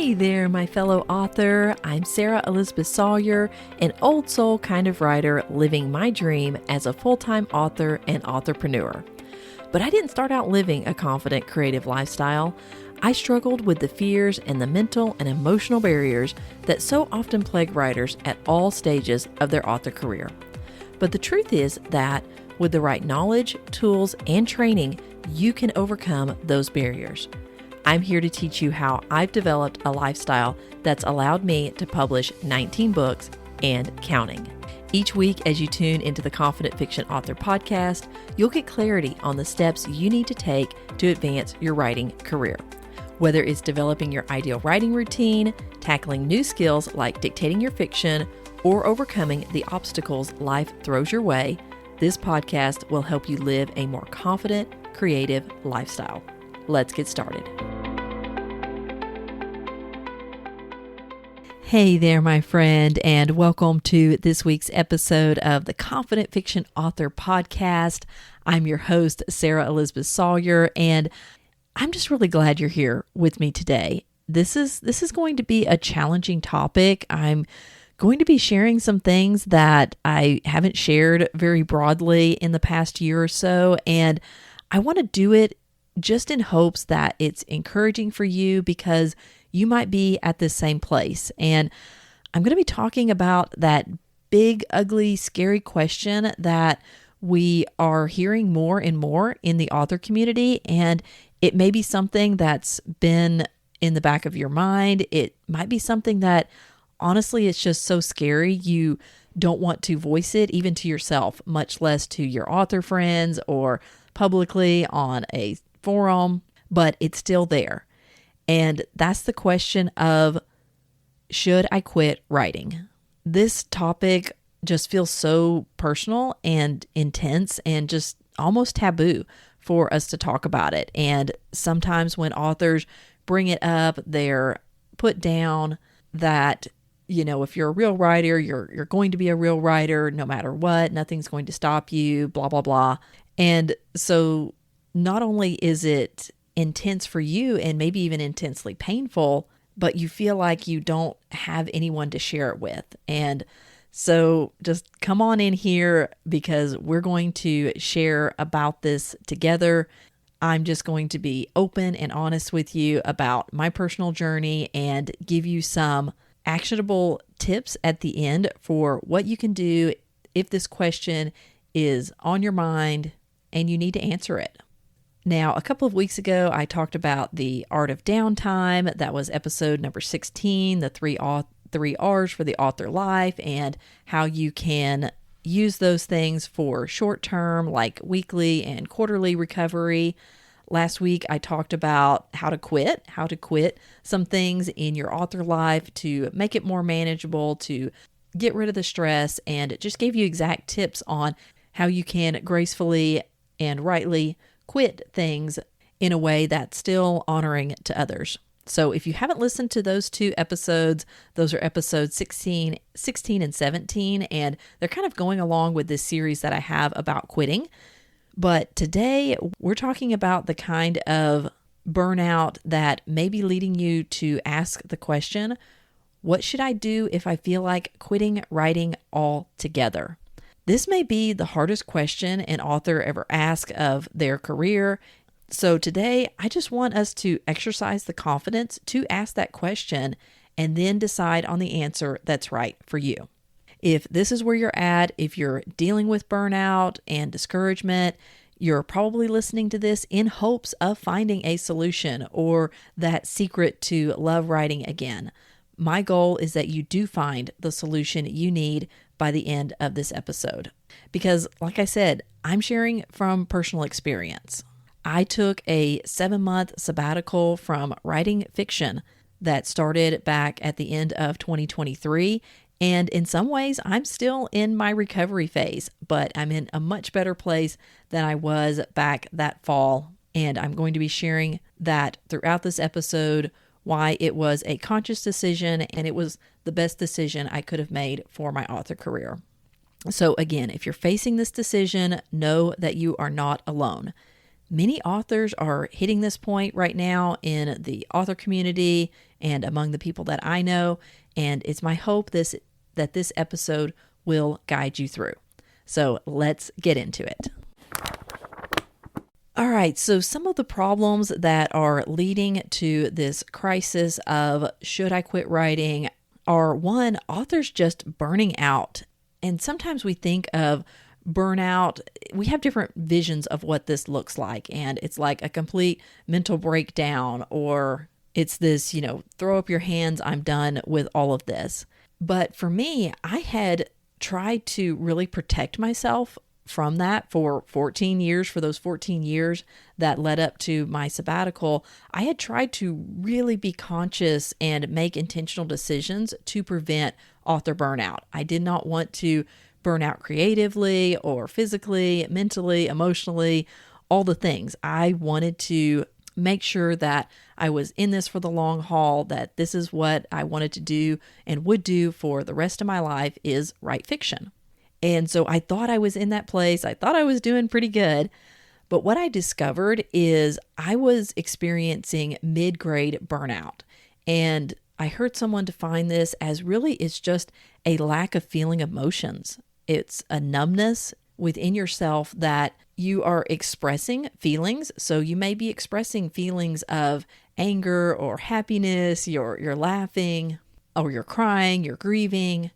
Hey there, my fellow author. I'm Sarah Elizabeth Sawyer, an old soul kind of writer living my dream as a full-time author and authorpreneur. But I didn't start out living a confident, creative lifestyle. I struggled with the fears and the mental and emotional barriers that so often plague writers at all stages of their author career. But the truth is that with the right knowledge, tools, and training, you can overcome those barriers. I'm here to teach you how I've developed a lifestyle that's allowed me to publish 19 books and counting. Each week, as you tune into the Confident Fiction Author podcast, you'll get clarity on the steps you need to take to advance your writing career. Whether it's developing your ideal writing routine, tackling new skills like dictating your fiction, or overcoming the obstacles life throws your way, this podcast will help you live a more confident, creative lifestyle. Let's get started. Hey there, my friend, and welcome to this week's episode of the Confident Fiction Author Podcast. I'm your host, Sarah Elizabeth Sawyer, and I'm just really glad you're here with me today. This is going to be a challenging topic. I'm going to be sharing some things that I haven't shared very broadly in the past year or so, and I want to do it just in hopes that it's encouraging for you because you might be at this same place. And I'm going to be talking about that big, ugly, scary question that we are hearing more and more in the author community. And it may be something that's been in the back of your mind. It might be something that honestly, it's just so scary. You don't want to voice it even to yourself, much less to your author friends or publicly on a forum, but it's still there. And that's the question of, should I quit writing? This topic just feels so personal and intense and just almost taboo for us to talk about it. And sometimes when authors bring it up, they're put down that, you know, if you're a real writer, you're going to be a real writer no matter what, nothing's going to stop you, blah, blah, blah. And so not only is it intense for you and maybe even intensely painful, but you feel like you don't have anyone to share it with. And so just come on in here because we're going to share about this together. I'm just going to be open and honest with you about my personal journey and give you some actionable tips at the end for what you can do if this question is on your mind and you need to answer it. Now, a couple of weeks ago, I talked about the art of downtime. That was episode number 16, the three R's for the author life, and how you can use those things for short-term, like weekly and quarterly recovery. Last week, I talked about how to quit some things in your author life to make it more manageable, to get rid of the stress, and just gave you exact tips on how you can gracefully and rightly quit things in a way that's still honoring to others. So if you haven't listened to those two episodes, those are episodes 16 and 17, and they're kind of going along with this series that I have about quitting. But today we're talking about the kind of burnout that may be leading you to ask the question, what should I do if I feel like quitting writing altogether? This may be the hardest question an author ever asks of their career. So today, I just want us to exercise the confidence to ask that question and then decide on the answer that's right for you. If this is where you're at, if you're dealing with burnout and discouragement, you're probably listening to this in hopes of finding a solution or that secret to love writing again. My goal is that you do find the solution you need by the end of this episode. Because, like I said, I'm sharing from personal experience. I took a 7-month sabbatical from writing fiction that started back at the end of 2023. And in some ways, I'm still in my recovery phase, but I'm in a much better place than I was back that fall. And I'm going to be sharing that throughout this episode, why it was a conscious decision and it was the best decision I could have made for my author career. So again, if you're facing this decision, know that you are not alone. many authors are hitting this point right now in the author community and among the people that I know. And it's my hope that this episode will guide you through. So let's get into it. All right, so some of the problems that are leading to this crisis of should I quit writing are, one, authors just burning out. And sometimes we think of burnout, we have different visions of what this looks like. And it's like a complete mental breakdown, or it's this, throw up your hands, I'm done with all of this. But for me, I had tried to really protect myself from that for 14 years. For those 14 years that led up to my sabbatical, I had tried to really be conscious and make intentional decisions to prevent author burnout. I did not want to burn out creatively or physically, mentally, emotionally, all the things. I wanted to make sure that I was in this for the long haul, that this is what I wanted to do and would do for the rest of my life, is write fiction. And so I thought I was in that place. I thought I was doing pretty good. But what I discovered is I was experiencing mid-grade burnout. And I heard someone define this as really it's just a lack of feeling emotions. It's a numbness within yourself that you are expressing feelings. So you may be expressing feelings of anger or happiness, you're laughing, or you're crying, you're grieving.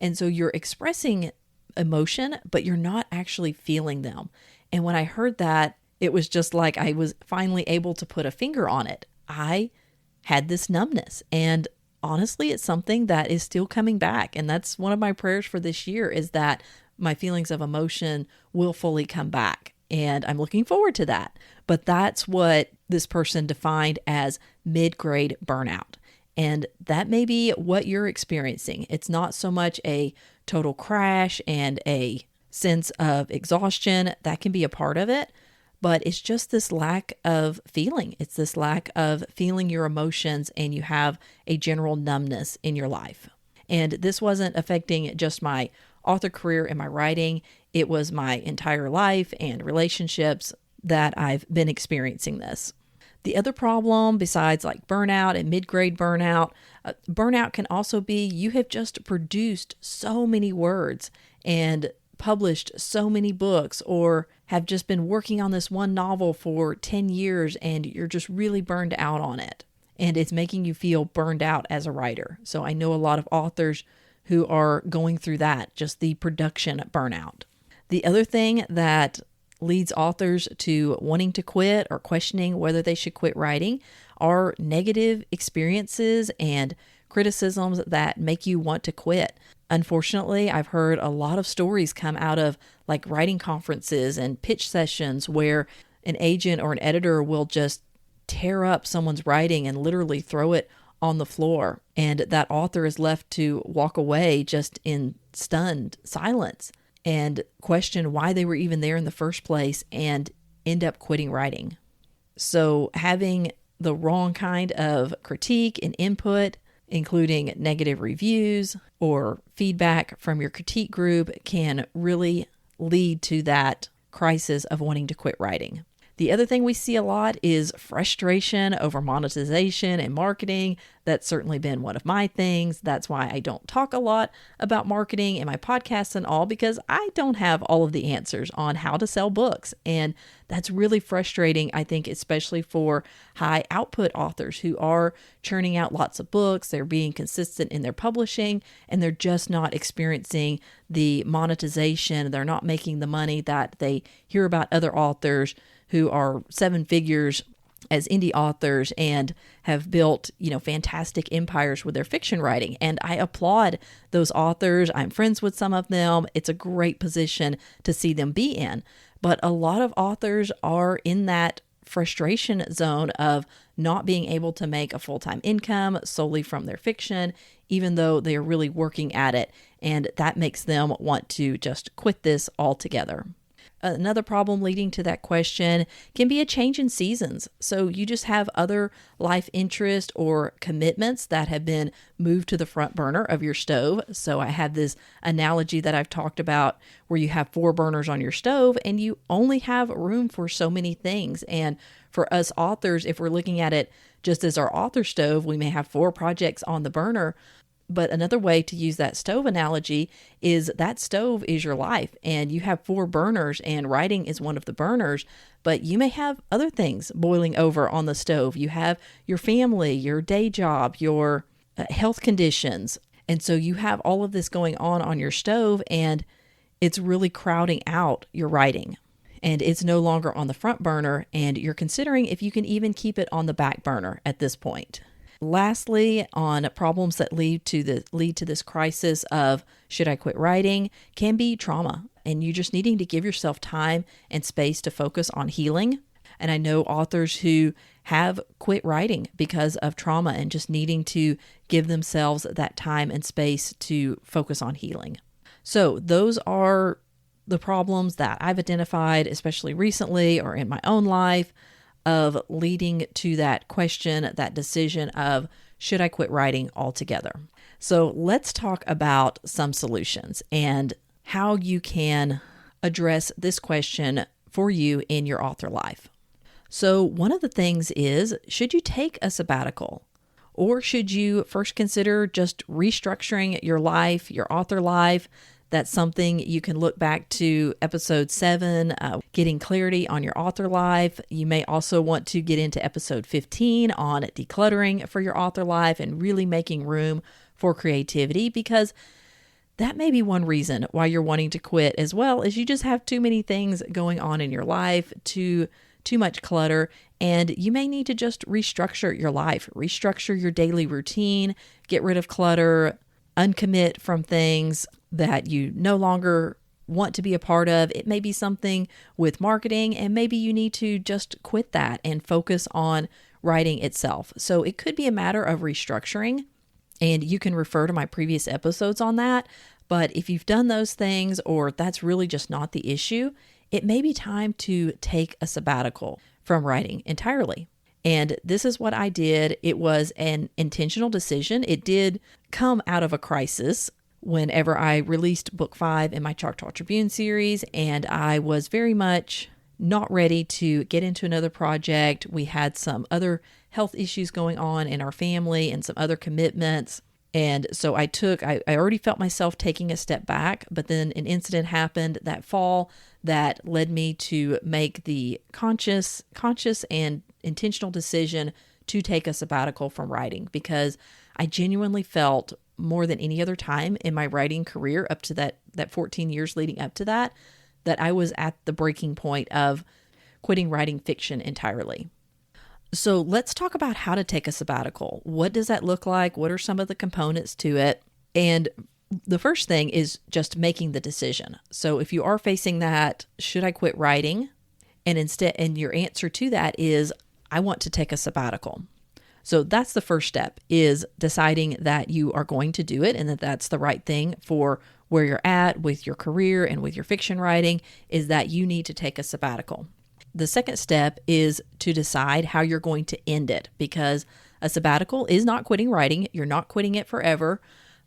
And so you're expressing emotion, but you're not actually feeling them. And when I heard that, it was just like I was finally able to put a finger on it. I had this numbness, and honestly, it's something that is still coming back. And that's one of my prayers for this year, is that my feelings of emotion will fully come back. And I'm looking forward to that. But that's what this person defined as mid-grade burnout. And that may be what you're experiencing. It's not so much a total crash and a sense of exhaustion. That can be a part of it, but it's just this lack of feeling. It's this lack of feeling your emotions, and you have a general numbness in your life. And this wasn't affecting just my author career and my writing. It was my entire life and relationships that I've been experiencing this. The other problem, besides like burnout and mid-grade burnout, burnout can also be you have just produced so many words and published so many books, or have just been working on this one novel for 10 years and you're just really burned out on it. And it's making you feel burned out as a writer. So I know a lot of authors who are going through that, just the production burnout. The other thing that leads authors to wanting to quit or questioning whether they should quit writing are negative experiences and criticisms that make you want to quit. Unfortunately, I've heard a lot of stories come out of like writing conferences and pitch sessions where an agent or an editor will just tear up someone's writing and literally throw it on the floor. And that author is left to walk away just in stunned silence and question why they were even there in the first place and end up quitting writing. So having the wrong kind of critique and input, including negative reviews or feedback from your critique group, can really lead to that crisis of wanting to quit writing. The other thing we see a lot is frustration over monetization and marketing. That's certainly been one of my things. That's why I don't talk a lot about marketing in my podcasts and all, because I don't have all of the answers on how to sell books. And that's really frustrating, I think, especially for high output authors who are churning out lots of books. They're being consistent in their publishing, and they're just not experiencing the monetization. They're not making the money that they hear about other authors who are seven figures as indie authors and have built, fantastic empires with their fiction writing. And I applaud those authors. I'm friends with some of them. It's a great position to see them be in. But a lot of authors are in that frustration zone of not being able to make a full-time income solely from their fiction, even though they are really working at it. And that makes them want to just quit this altogether. Another problem leading to that question can be a change in seasons. So you just have other life interests or commitments that have been moved to the front burner of your stove. So I have this analogy that I've talked about where you have 4 burners on your stove and you only have room for so many things. And for us authors, if we're looking at it just as our author stove, we may have 4 projects on the burner. But another way to use that stove analogy is that stove is your life and you have 4 burners and writing is one of the burners, but you may have other things boiling over on the stove. You have your family, your day job, your health conditions. And so you have all of this going on your stove and it's really crowding out your writing. And it's no longer on the front burner and you're considering if you can even keep it on the back burner at this point. Lastly, on problems that lead to this crisis of should I quit writing can be trauma and you just needing to give yourself time and space to focus on healing. And I know authors who have quit writing because of trauma and just needing to give themselves that time and space to focus on healing. So those are the problems that I've identified, especially recently or in my own life, of leading to that question, that decision of should I quit writing altogether? So let's talk about some solutions and how you can address this question for you in your author life. So one of the things is, should you take a sabbatical? Or should you first consider just restructuring your life, your author life? That's something you can look back to episode 7, getting clarity on your author life. You may also want to get into episode 15 on decluttering for your author life and really making room for creativity, because that may be one reason why you're wanting to quit as well, is you just have too many things going on in your life, too much clutter, and you may need to just restructure your life, restructure your daily routine, get rid of clutter, uncommit from things that you no longer want to be a part of. It may be something with marketing, and maybe you need to just quit that and focus on writing itself. So it could be a matter of restructuring, and you can refer to my previous episodes on that. But if you've done those things, or that's really just not the issue, it may be time to take a sabbatical from writing entirely. And this is what I did. It was an intentional decision. It did come out of a crisis whenever I released book 5 in my Choctaw Tribune series, and I was very much not ready to get into another project. We had some other health issues going on in our family and some other commitments. And so I already felt myself taking a step back, but then an incident happened that fall that led me to make the conscious and intentional decision to take a sabbatical from writing, because I genuinely felt more than any other time in my writing career up to that 14 years leading up to that I was at the breaking point of quitting writing fiction entirely. So let's talk about how to take a sabbatical. What does that look like? What are some of the components to it? And the first thing is just making the decision. So if you are facing that, should I quit writing? And your answer to that is, I want to take a sabbatical. So that's the first step, is deciding that you are going to do it and that that's the right thing for where you're at with your career and with your fiction writing, is that you need to take a sabbatical. The second step is to decide how you're going to end it, because a sabbatical is not quitting writing. You're not quitting it forever.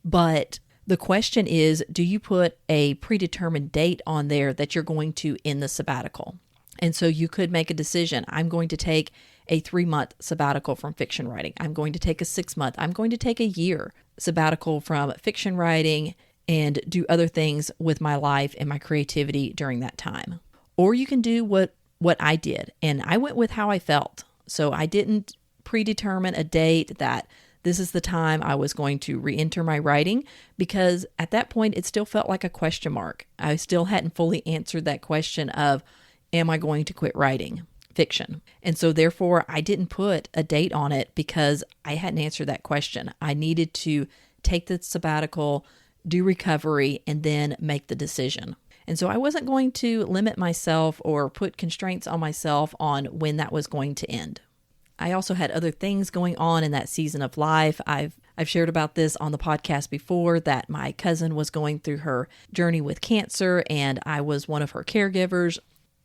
But the question is, do you put a predetermined date on there that you're going to end the sabbatical? And so you could make a decision. I'm going to take a 3-month sabbatical from fiction writing. I'm going to take a 6-month. I'm going to take a year sabbatical from fiction writing and do other things with my life and my creativity during that time. Or you can do what I did, and I went with how I felt. So I didn't predetermine a date that this is the time I was going to re-enter my writing, because at that point it still felt like a question mark. I still hadn't fully answered that question of, am I going to quit writing fiction? And so therefore I didn't put a date on it, because I hadn't answered that question. I needed to take the sabbatical, do recovery, and then make the decision. And so I wasn't going to limit myself or put constraints on myself on when that was going to end. I also had other things going on in that season of life. I've shared about this on the podcast before, that my cousin was going through her journey with cancer and I was one of her caregivers.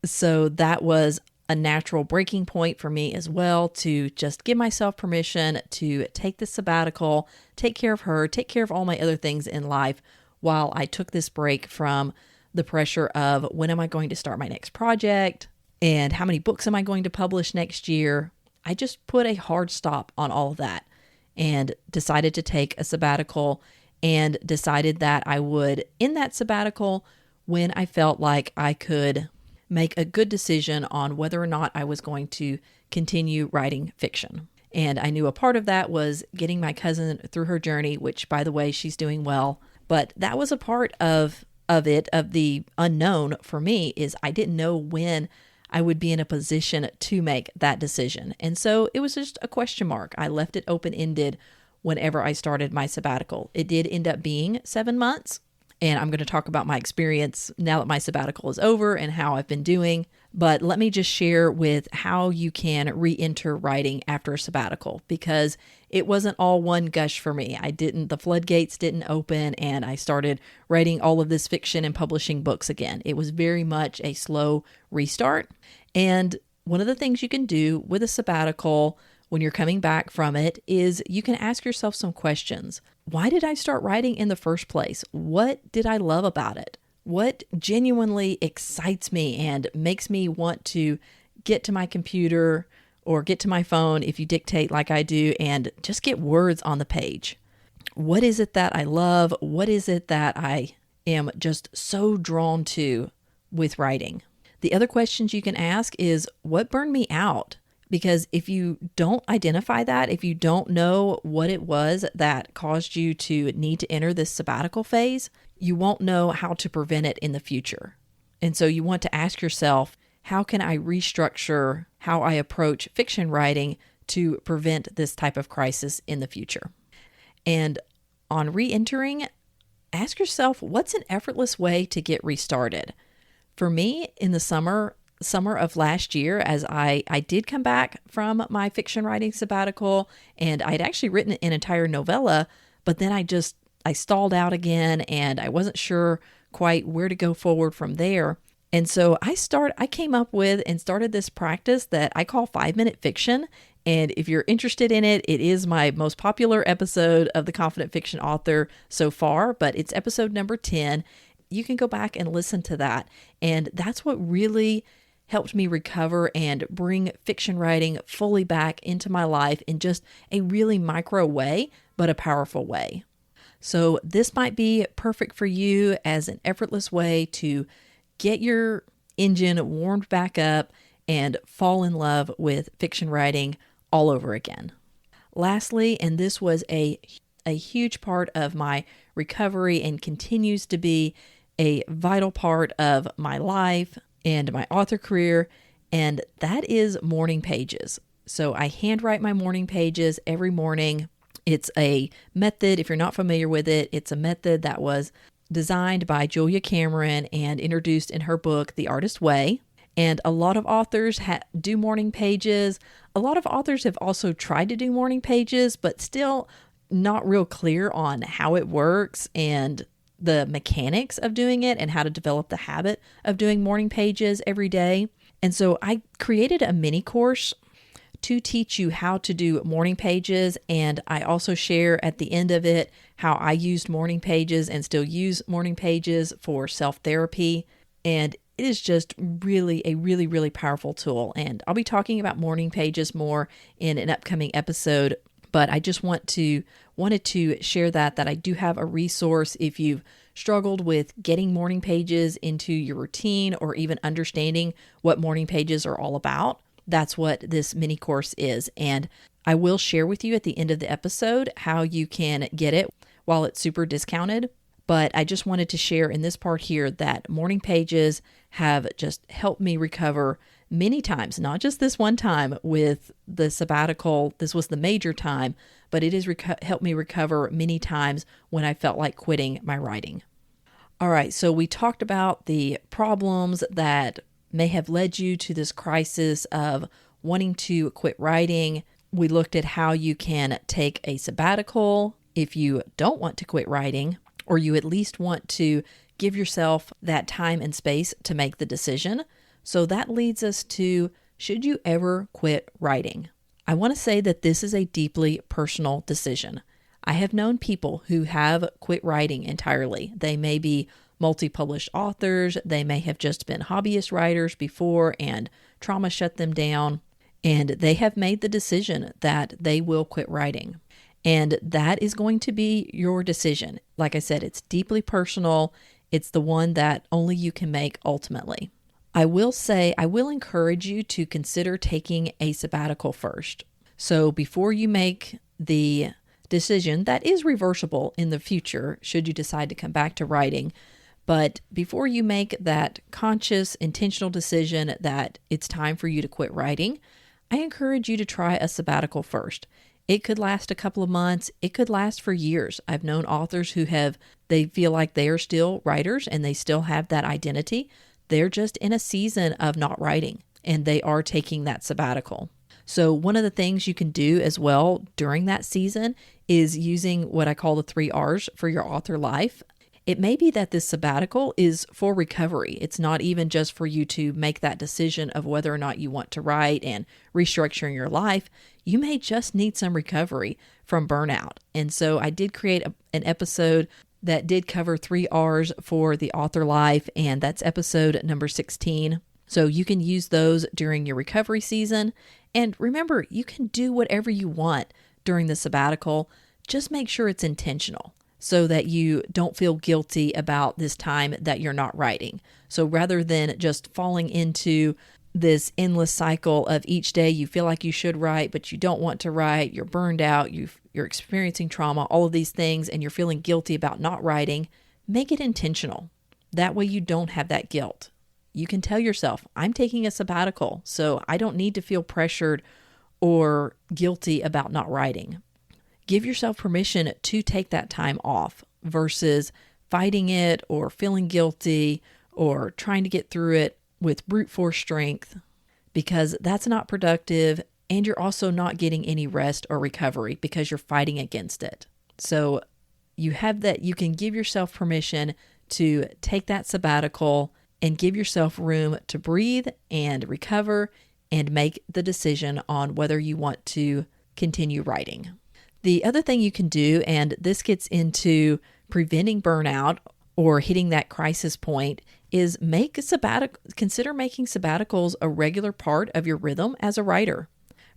So that was a natural breaking point for me as well, to just give myself permission to take the sabbatical, take care of her, take care of all my other things in life while I took this break from the pressure of when am I going to start my next project and how many books am I going to publish next year. I just put a hard stop on all of that and decided to take a sabbatical, and decided that I would end that sabbatical when I felt like I could make a good decision on whether or not I was going to continue writing fiction. And I knew a part of that was getting my cousin through her journey, which, by the way, she's doing well. But that was a part of the unknown for me, is I didn't know when I would be in a position to make that decision. And so it was just a question mark. I left it open-ended whenever I started my sabbatical. It did end up being 7 months. And I'm going to talk about my experience now that my sabbatical is over and how I've been doing. But let me just share with how you can re-enter writing after a sabbatical, because it wasn't all one gush for me. The floodgates didn't open and I started writing all of this fiction and publishing books again. It was very much a slow restart. And one of the things you can do with a sabbatical when you're coming back from it is you can ask yourself some questions. Why did I start writing in the first place? What did I love about it? What genuinely excites me and makes me want to get to my computer or get to my phone if you dictate like I do and just get words on the page? What is it that I love? What is it that I am just so drawn to with writing? The other questions you can ask is, what burned me out? Because if you don't identify that, if you don't know what it was that caused you to need to enter this sabbatical phase, you won't know how to prevent it in the future. And so you want to ask yourself, how can I restructure how I approach fiction writing to prevent this type of crisis in the future? And on re-entering, ask yourself, what's an effortless way to get restarted? For me, in the summer of last year, as I did come back from my fiction writing sabbatical, and I'd actually written an entire novella, but then I stalled out again and I wasn't sure quite where to go forward from there. And so I came up with and started this practice that I call 5-minute fiction. And if you're interested in it, it is my most popular episode of The Confident Fiction Author so far, but it's episode number 10. You can go back and listen to that. And that's what really helped me recover and bring fiction writing fully back into my life in just a really micro way, but a powerful way. So this might be perfect for you as an effortless way to get your engine warmed back up and fall in love with fiction writing all over again. Lastly, and this was a huge part of my recovery and continues to be a vital part of my life and my author career, and that is morning pages. So I handwrite my morning pages every morning. It's a method, if you're not familiar with it, it's a method that was designed by Julia Cameron and introduced in her book, The Artist Way. And a lot of authors do morning pages. A lot of authors have also tried to do morning pages, but still not real clear on how it works and the mechanics of doing it and how to develop the habit of doing morning pages every day. And so I created a mini course to teach you how to do morning pages. And I also share at the end of it how I used morning pages and still use morning pages for self-therapy. And it is just really a really, really powerful tool. And I'll be talking about morning pages more in an upcoming episode, but I just wanted to share that I do have a resource if you've struggled with getting morning pages into your routine or even understanding what morning pages are all about. That's what this mini course is. And I will share with you at the end of the episode how you can get it while it's super discounted. But I just wanted to share in this part here that morning pages have just helped me recover many times, not just this one time with the sabbatical. This was the major time, but it has helped me recover many times when I felt like quitting my writing. All right, so we talked about the problems that may have led you to this crisis of wanting to quit writing. We looked at how you can take a sabbatical if you don't want to quit writing, or you at least want to give yourself that time and space to make the decision. So that leads us to, should you ever quit writing? I want to say that this is a deeply personal decision. I have known people who have quit writing entirely. They may be multi-published authors. They may have just been hobbyist writers before and trauma shut them down. And they have made the decision that they will quit writing. And that is going to be your decision. Like I said, it's deeply personal. It's the one that only you can make ultimately. I will say, I will encourage you to consider taking a sabbatical first. So before you make the decision that is reversible in the future, should you decide to come back to writing, but before you make that conscious, intentional decision that it's time for you to quit writing, I encourage you to try a sabbatical first. It could last a couple of months. It could last for years. I've known authors who they feel like they are still writers and they still have that identity. They're just in a season of not writing and they are taking that sabbatical. So one of the things you can do as well during that season is using what I call the 3 R's for your author life. It may be that this sabbatical is for recovery. It's not even just for you to make that decision of whether or not you want to write and restructuring your life. You may just need some recovery from burnout. And so I did create an episode that did cover 3 R's for the author life, and that's episode number 16. So you can use those during your recovery season. And remember, you can do whatever you want during the sabbatical. Just make sure it's intentional, so that you don't feel guilty about this time that you're not writing. So rather than just falling into this endless cycle of each day you feel like you should write, but you don't want to write, you're burned out, you're experiencing trauma, all of these things, and you're feeling guilty about not writing, make it intentional. That way you don't have that guilt. You can tell yourself, I'm taking a sabbatical, so I don't need to feel pressured or guilty about not writing. Give yourself permission to take that time off versus fighting it or feeling guilty or trying to get through it with brute force strength, because that's not productive and you're also not getting any rest or recovery because you're fighting against it. So you can give yourself permission to take that sabbatical and give yourself room to breathe and recover and make the decision on whether you want to continue writing. The other thing you can do, and this gets into preventing burnout or hitting that crisis point, is consider making sabbaticals a regular part of your rhythm as a writer.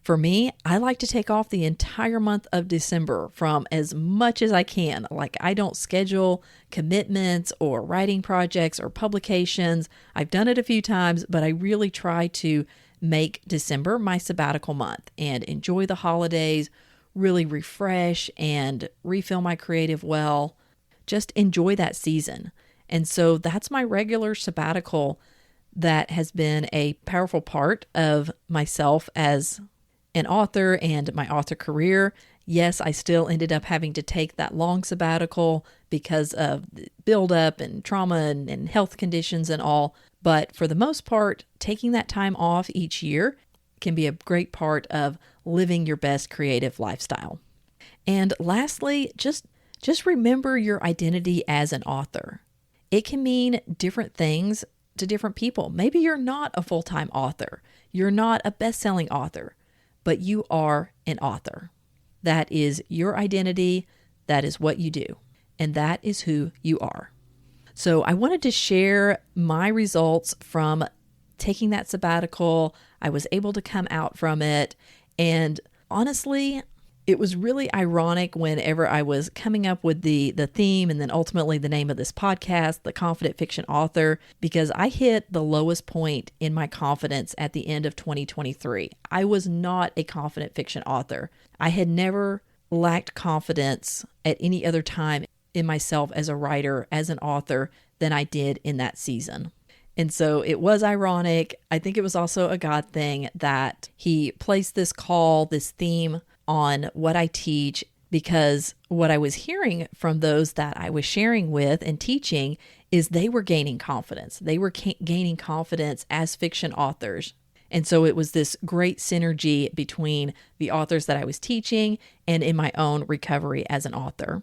For me, I like to take off the entire month of December from as much as I can. Like, I don't schedule commitments or writing projects or publications. I've done it a few times, but I really try to make December my sabbatical month and enjoy the holidays, really refresh and refill my creative well, just enjoy that season. And so that's my regular sabbatical that has been a powerful part of myself as an author and my author career. Yes, I still ended up having to take that long sabbatical because of buildup and trauma and health conditions and all. But for the most part, taking that time off each year can be a great part of living your best creative lifestyle. And lastly, just remember your identity as an author. It can mean different things to different people. Maybe you're not a full-time author. You're not a best-selling author, but you are an author. That is your identity. That is what you do. And that is who you are. So I wanted to share my results from taking that sabbatical. I was able to come out from it. And honestly, it was really ironic whenever I was coming up with the theme and then ultimately the name of this podcast, The Confident Fiction Author, because I hit the lowest point in my confidence at the end of 2023. I was not a confident fiction author. I had never lacked confidence at any other time in myself as a writer, as an author, than I did in that season. And so it was ironic. I think it was also a God thing that he placed this call, this theme on what I teach, because what I was hearing from those that I was sharing with and teaching is they were gaining confidence. They were gaining confidence as fiction authors. And so it was this great synergy between the authors that I was teaching and in my own recovery as an author.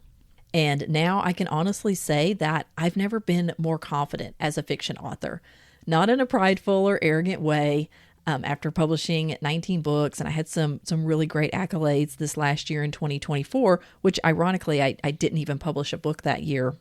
And now I can honestly say that I've never been more confident as a fiction author, not in a prideful or arrogant way. After publishing 19 books, and I had some really great accolades this last year in 2024, which ironically, I didn't even publish a book that year.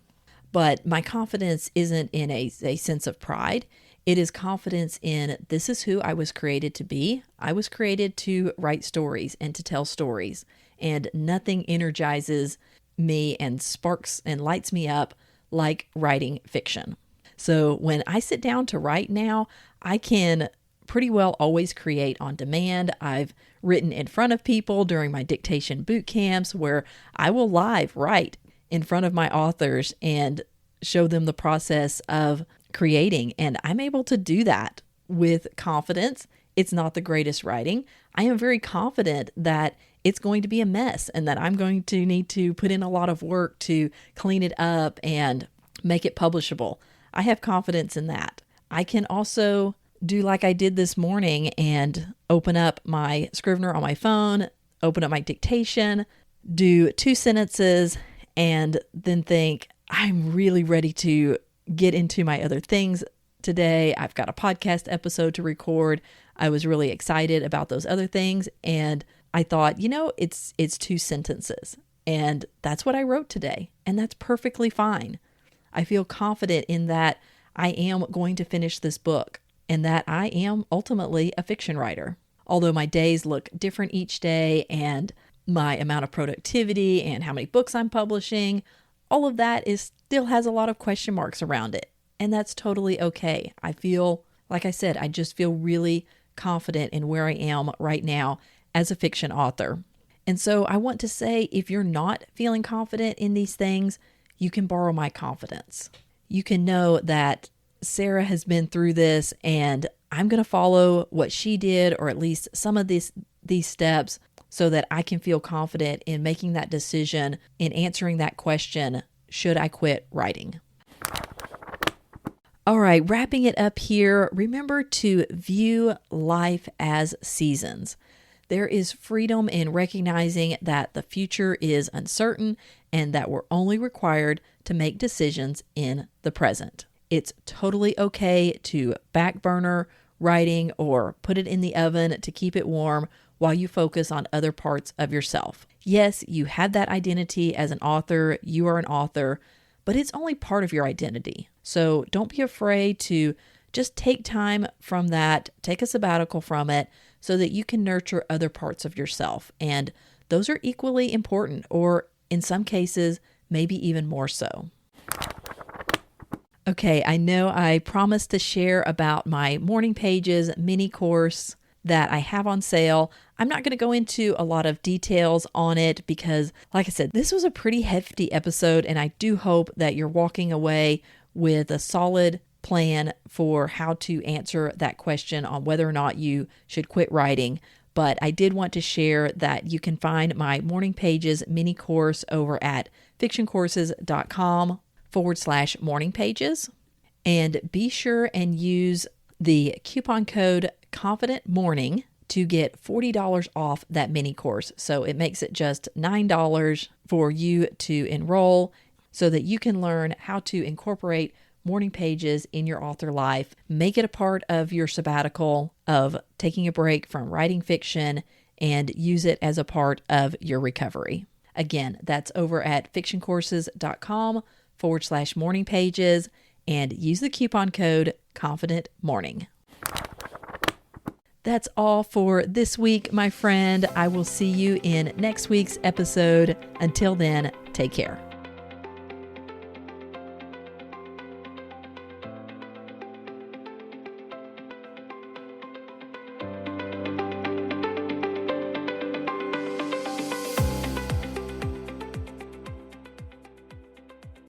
But my confidence isn't in a sense of pride. It is confidence in this is who I was created to be. I was created to write stories and to tell stories, and nothing energizes me and sparks and lights me up like writing fiction. So when I sit down to write now, I can pretty well always create on demand. I've written in front of people during my dictation boot camps where I will live write in front of my authors and show them the process of creating. And I'm able to do that with confidence. It's not the greatest writing. I am very confident that it's going to be a mess and that I'm going to need to put in a lot of work to clean it up and make it publishable. I have confidence in that. I can also do like I did this morning and open up my Scrivener on my phone, open up my dictation, do 2 sentences, and then think, I'm really ready to get into my other things today. I've got a podcast episode to record. I was really excited about those other things. And I thought, it's 2 sentences. And that's what I wrote today. And that's perfectly fine. I feel confident in that I am going to finish this book and that I am ultimately a fiction writer. Although my days look different each day and my amount of productivity and how many books I'm publishing, all of that still has a lot of question marks around it. And that's totally okay. I feel, like I said, I just feel really confident in where I am right now as a fiction author. And so I want to say, if you're not feeling confident in these things, you can borrow my confidence. You can know that Sarah has been through this and I'm going to follow what she did, or at least some of these steps, so that I can feel confident in making that decision, in answering that question, should I quit writing? All right, wrapping it up here, remember to view life as seasons. There is freedom in recognizing that the future is uncertain and that we're only required to make decisions in the present. It's totally okay to back burner writing or put it in the oven to keep it warm while you focus on other parts of yourself. Yes, you have that identity as an author. You are an author, but it's only part of your identity. So don't be afraid to just take time from that, take a sabbatical from it so that you can nurture other parts of yourself. And those are equally important, or in some cases, maybe even more so. Okay, I know I promised to share about my Morning Pages mini course that I have on sale. I'm not going to go into a lot of details on it because, like I said, this was a pretty hefty episode, and I do hope that you're walking away with a solid plan for how to answer that question on whether or not you should quit writing. But I did want to share that you can find my Morning Pages mini course over at fictioncourses.com/morning pages. And be sure and use the coupon code Confident Morning to get $40 off that mini course. So it makes it just $9 for you to enroll so that you can learn how to incorporate morning pages in your author life, make it a part of your sabbatical of taking a break from writing fiction, and use it as a part of your recovery. Again, that's over at fictioncourses.com/morning pages, and use the coupon code Confident Morning. That's all for this week, my friend. I will see you in next week's episode. Until then, take care.